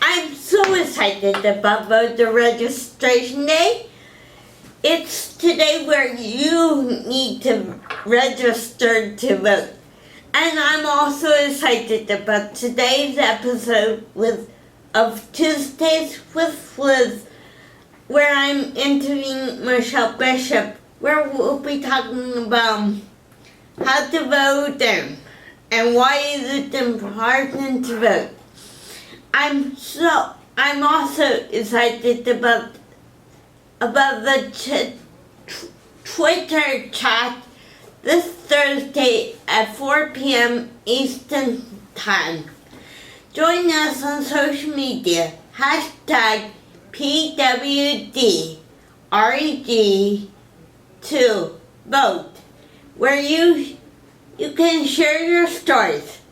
I'm so excited about voter registration day. It's today where you need to register to vote. And I'm also excited about today's episode of Tuesdays with Liz, where I'm interviewing Michelle Bishop, where we'll be talking about how to vote and why is it important to vote. I'm also excited about the Twitter chat this Thursday at 4 p.m. Eastern Time. Join us on social media, #PWDREG2Vote, where you can share your stories.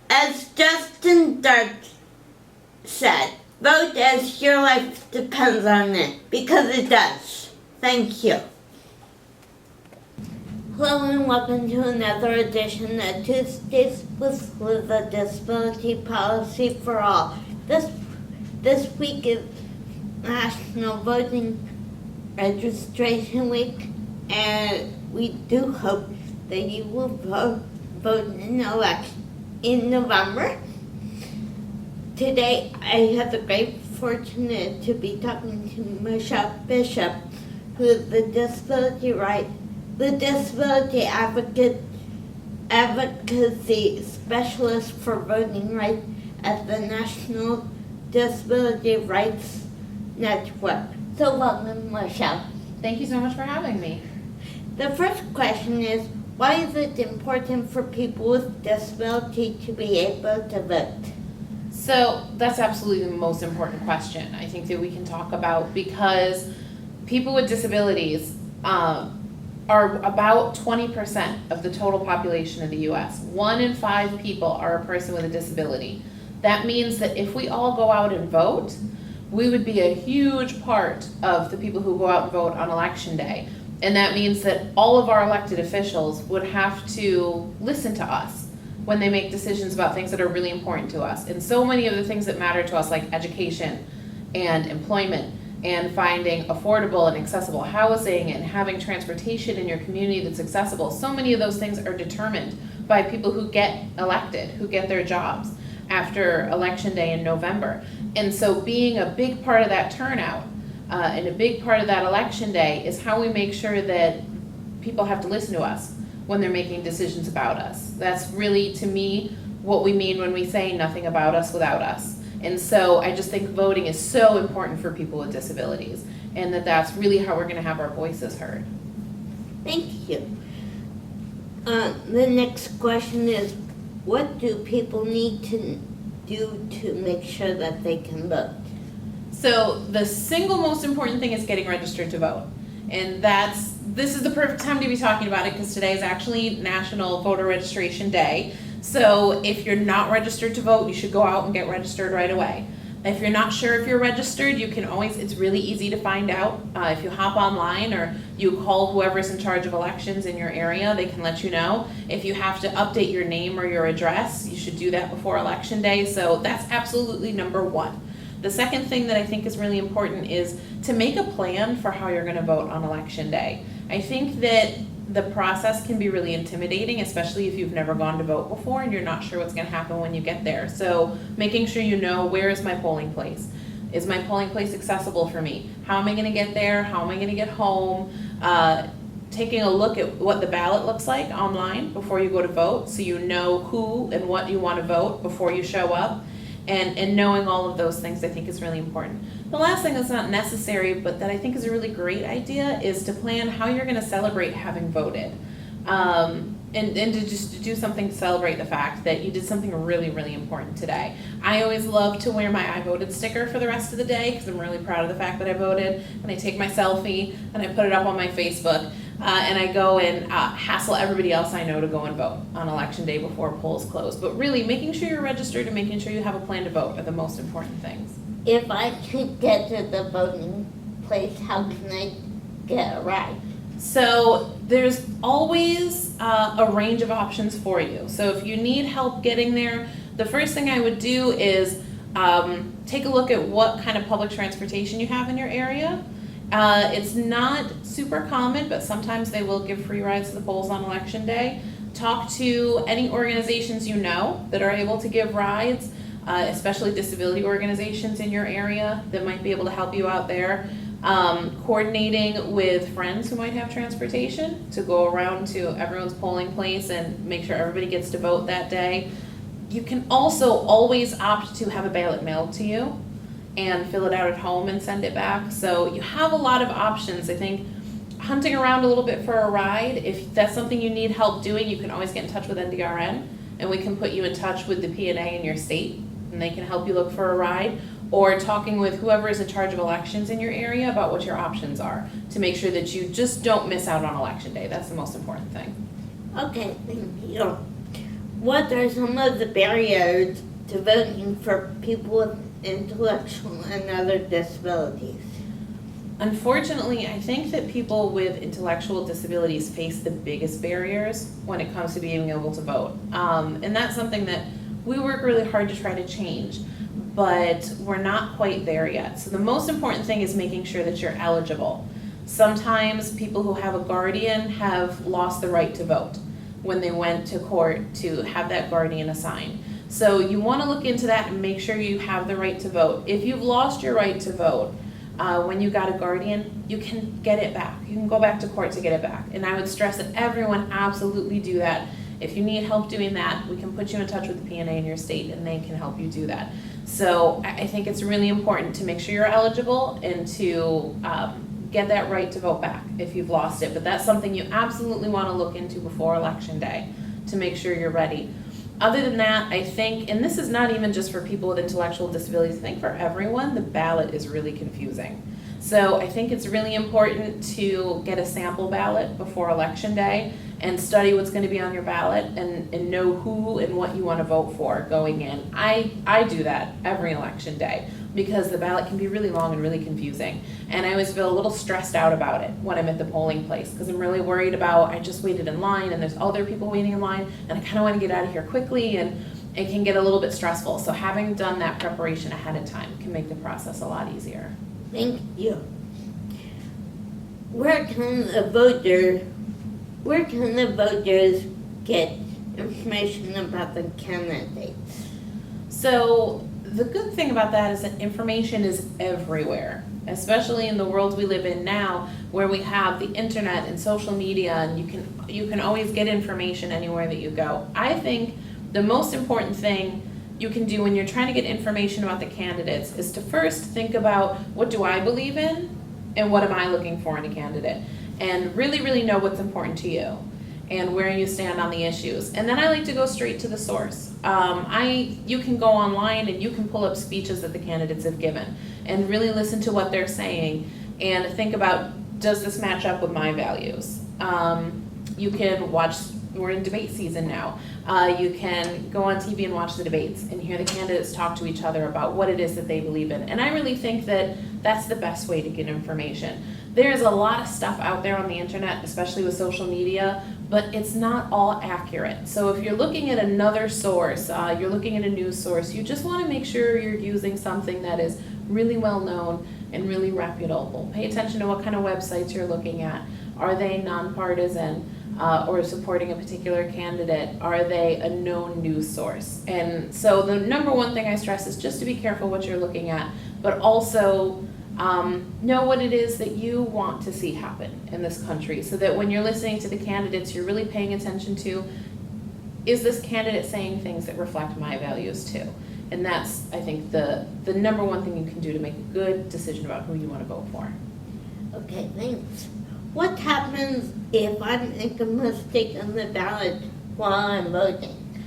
As Justin Dart said, vote as your life depends on it, because it does. Thank you. Hello and welcome to another edition of Tuesdays with a Disability Policy for All. This week is National Voting Registration Week, and we do hope that you will vote in November. Today, I have the great fortune to be talking to Michelle Bishop, who is the disability advocacy specialist for voting rights at the National Disability Rights Network. So welcome, Michelle. Thank you so much for having me. The first question is, why is it important for people with disability to be able to vote? So that's absolutely the most important question I think that we can talk about, because people with disabilities are about 20% of the total population of the U.S. 1 in 5 people are a person with a disability. That means that if we all go out and vote, we would be a huge part of the people who go out and vote on election day. And that means that all of our elected officials would have to listen to us when they make decisions about things that are really important to us. And so many of the things that matter to us, like education and employment and finding affordable and accessible housing and having transportation in your community that's accessible, so many of those things are determined by people who get elected, who get their jobs after election day in November. And so being a big part of that turnout and a big part of that election day is how we make sure that people have to listen to us when they're making decisions about us. That's really, to me, what we mean when we say nothing about us without us. And so I just think voting is so important for people with disabilities, and that's really how we're going to have our voices heard. Thank you. The next question is, what do people need to do to make sure that they can vote? So the single most important thing is getting registered to vote. And this is the perfect time to be talking about it, because today is actually National Voter Registration Day. So if you're not registered to vote, you should go out and get registered right away. If you're not sure if you're registered, you can always, it's really easy to find out. If you hop online or you call whoever's in charge of elections in your area, they can let you know. If you have to update your name or your address, you should do that before election day. So that's absolutely number one. The second thing that I think is really important is to make a plan for how you're going to vote on election day. I think that the process can be really intimidating, especially if you've never gone to vote before and you're not sure what's going to happen when you get there. So making sure you know, where is my polling place? Is my polling place accessible for me? How am I going to get there? How am I going to get home? Taking a look at what the ballot looks like online before you go to vote, so you know who and what you want to vote before you show up. And knowing all of those things, I think, is really important. The last thing that's not necessary, but that I think is a really great idea, is to plan how you're going to celebrate having voted. And to do something to celebrate the fact that you did something really, really important today. I always love to wear my I voted sticker for the rest of the day, because I'm really proud of the fact that I voted. And I take my selfie and I put it up on my Facebook. And I go and hassle everybody else I know to go and vote on election day before polls close. But really, making sure you're registered and making sure you have a plan to vote are the most important things. If I could get to the voting place, how can I get a ride? So there's always a range of options for you. So if you need help getting there, the first thing I would do is take a look at what kind of public transportation you have in your area. It's not super common, but sometimes they will give free rides to the polls on election day. Talk to any organizations you know that are able to give rides, especially disability organizations in your area that might be able to help you out there. Coordinating with friends who might have transportation to go around to everyone's polling place and make sure everybody gets to vote that day. You can also always opt to have a ballot mailed to you and fill it out at home and send it back. So you have a lot of options. I think hunting around a little bit for a ride, if that's something you need help doing, you can always get in touch with NDRN and we can put you in touch with the P&A in your state and they can help you look for a ride, or talking with whoever is in charge of elections in your area about what your options are to make sure that you just don't miss out on election day. That's the most important thing. Okay, thank you. What are some of the barriers to voting for people with intellectual and other disabilities? Unfortunately, I think that people with intellectual disabilities face the biggest barriers when it comes to being able to vote. And that's something that we work really hard to try to change, but we're not quite there yet. So the most important thing is making sure that you're eligible. Sometimes people who have a guardian have lost the right to vote when they went to court to have that guardian assigned. So you want to look into that and make sure you have the right to vote. If you've lost your right to vote when you got a guardian, you can get it back. You can go back to court to get it back. And I would stress that everyone absolutely do that. If you need help doing that, we can put you in touch with the P&A in your state and they can help you do that. So I think it's really important to make sure you're eligible and to get that right to vote back if you've lost it. But that's something you absolutely want to look into before election day to make sure you're ready. Other than that, I think, and this is not even just for people with intellectual disabilities, I think for everyone, the ballot is really confusing. So I think it's really important to get a sample ballot before election day and study what's going to be on your ballot and know who and what you want to vote for going in. I do that every election day because the ballot can be really long and really confusing. And I always feel a little stressed out about it when I'm at the polling place because I'm really worried about, I just waited in line and there's other people waiting in line and I kind of want to get out of here quickly, and it can get a little bit stressful. So having done that preparation ahead of time can make the process a lot easier. Thank you. Where can the voters get information about the candidates? So the good thing about that is that information is everywhere, especially in the world we live in now where we have the internet and social media, and you can always get information anywhere that you go. I think the most important thing you can do when you're trying to get information about the candidates is to first think about, what do I believe in and what am I looking for in a candidate, and really know what's important to you and where you stand on the issues. And then I like to go straight to the source. You can go online and you can pull up speeches that the candidates have given and really listen to what they're saying and think about, does this match up with my values? You can watch, we're in debate season now. You can go on TV and watch the debates and hear the candidates talk to each other about what it is that they believe in. And I really think that that's the best way to get information. There's a lot of stuff out there on the internet, especially with social media, but it's not all accurate. So if you're looking at another source, you're looking at a news source, you just want to make sure you're using something that is really well known and really reputable. Pay attention to what kind of websites you're looking at. Are they nonpartisan or supporting a particular candidate? Are they a known news source? And so the number one thing I stress is just to be careful what you're looking at, but also know what it is that you want to see happen in this country, so that when you're listening to the candidates, you're really paying attention to, is this candidate saying things that reflect my values too? And that's, I think, the number one thing you can do to make a good decision about who you want to vote for. Okay, thanks. What happens if I make a mistake on the ballot while I'm voting?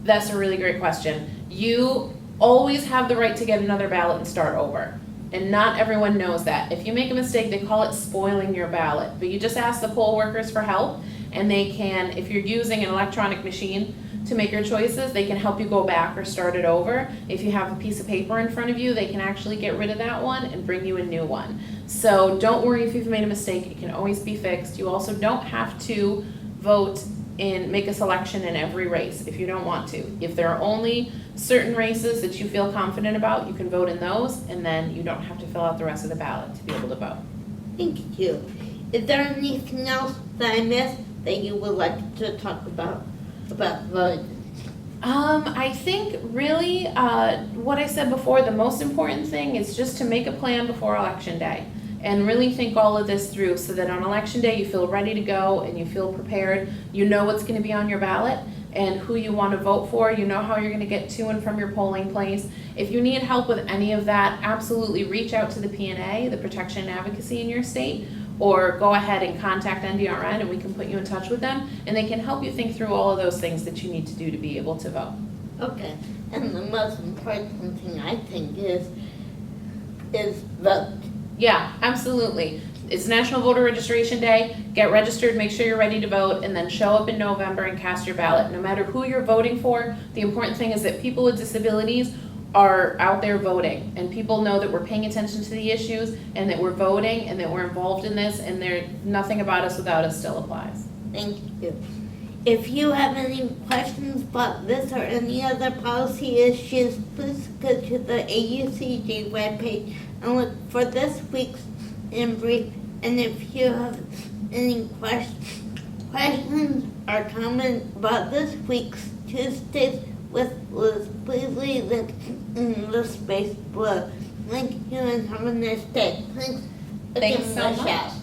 That's a really great question. You always have the right to get another ballot and start over. And not everyone knows that. If you make a mistake, they call it spoiling your ballot. But you just ask the poll workers for help, and they can, if you're using an electronic machine to make your choices, they can help you go back or start it over. If you have a piece of paper in front of you, they can actually get rid of that one and bring you a new one. So don't worry if you've made a mistake, it can always be fixed. You also don't have to vote and make a selection in every race if you don't want to. If there are only certain races that you feel confident about, you can vote in those, and then you don't have to fill out the rest of the ballot to be able to vote. Thank you. Is there anything else that I missed that you would like to talk about voting? I think really, what I said before, the most important thing is just to make a plan before Election Day and really think all of this through so that on Election Day you feel ready to go and you feel prepared. You know what's going to be on your ballot and who you want to vote for. You know how you're going to get to and from your polling place. If you need help with any of that, absolutely reach out to the P&A, the Protection and Advocacy in your state, or go ahead and contact NDRN and we can put you in touch with them and they can help you think through all of those things that you need to do to be able to vote. Okay, and the most important thing I think is vote. Yeah, absolutely. It's National Voter Registration Day. Get registered, make sure you're ready to vote, and then show up in November and cast your ballot. No matter who you're voting for, the important thing is that people with disabilities are out there voting, and people know that we're paying attention to the issues, and that we're voting, and that we're involved in this, and nothing about us without us still applies. Thank you. If you have any questions about this or any other policy issues, please go to the AUCG webpage and look for this week's in brief. And if you have any questions or comments about this week's Tuesdays with Liz, please leave it in the space below. Thank you and have a nice day. Thanks Thanks so much. Michelle.